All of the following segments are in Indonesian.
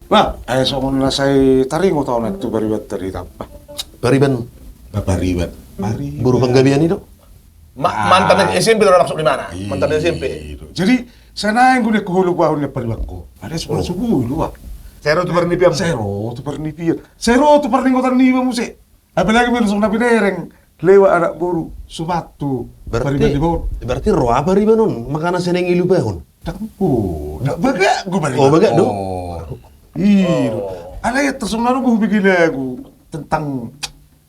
Ba, so na say taringo tao na tu baribat tari tapa. Bariban. Baribat. Buru panggabian itu. Mantan SMP orang masuk di mana? Mantan SMP. Jadi sana yang gue kuhulu bahun na baribat ko. Ada sekolah subuh lu ah. Zero tu bernipiam. Zero tu perningo tarniba mo si. Apalagi meron na pinereng. Lewa anak buru subatu. Baribat di bawah. Berarti roh apa ribanon? Makanan seneng ilu bahun. Baga gue baribat. Oh, baga do. Iyo. Alay, terus naman ko bigil ako tentang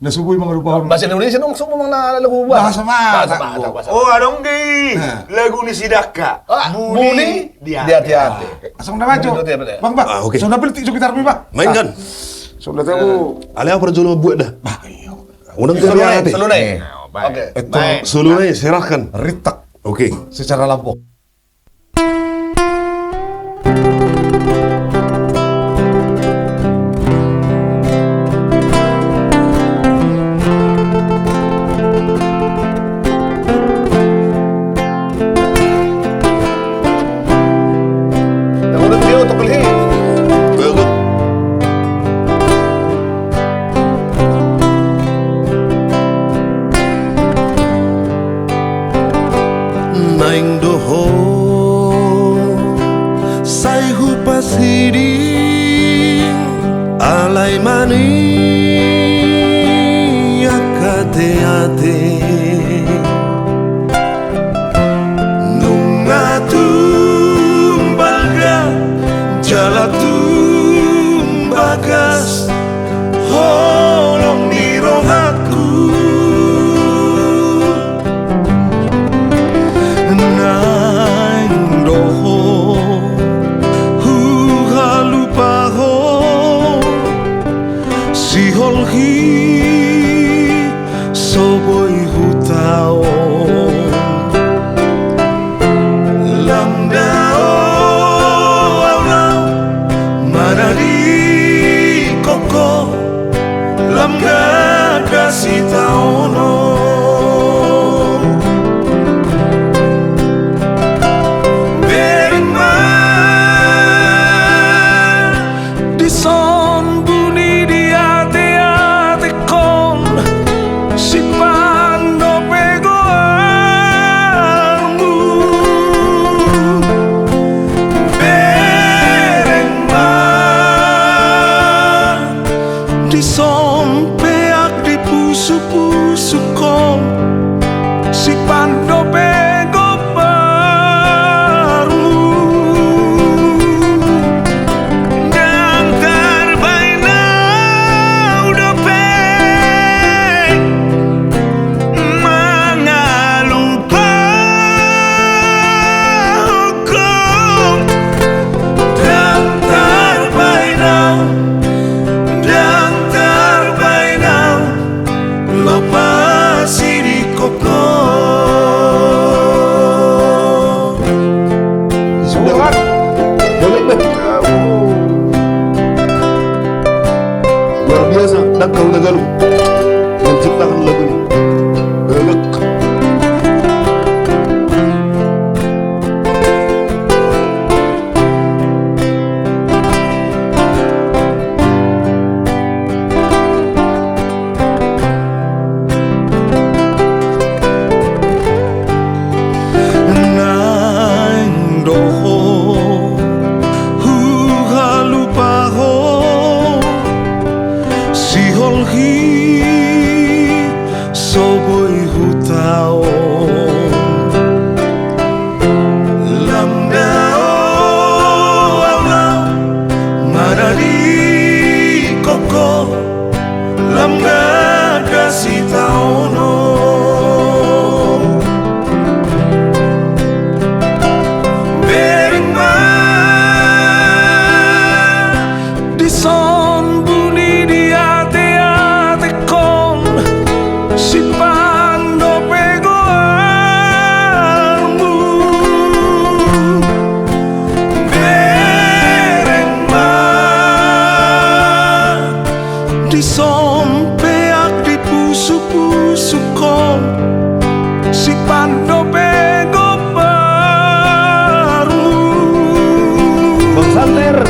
nasuboy mga lupahan. Bahasa Indonesia nung gusto mo mga nalaguba. Bahasa mata. Oh, anong gay? Lagu ni Sidaka. Buni di hati-hati. Asam naman, Jo. Bang, ba? Oke. So, nabili tiso gitar mo, ba? Mainkan. So, natago. Ale apa jolo buat dah? Bah, iyo. Unang kaya ate. Selunai. Oke. Ito, sulunay, serahkan. Ritak Oke. secara lampau. Bagus. Naing doho sai hupas hiding alai mani akate ate nungatumbaga jalatumbagas holong nirohatku naing doho huhalupaho siholhi soboy hutao lamdao aurao manari koko lamga kasih taono luar biasa dakal dagalu menciptakan lagu ini. Banyak. Naing doho huhalupaho siholhi soboy hutao lamdao aurao manari koko lamga kasih taono sompeak di puso-puso ko si Pando Pego baru Bang Santer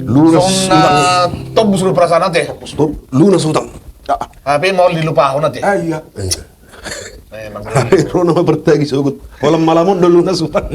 Lunas Song utang. na tobus ko perasaan natin. Stop. Lunas utang. Tapi mau dilupa ako natin. Ah, iya. Emang Ro naman pertagi sugot. Walang malamon do lunas utang.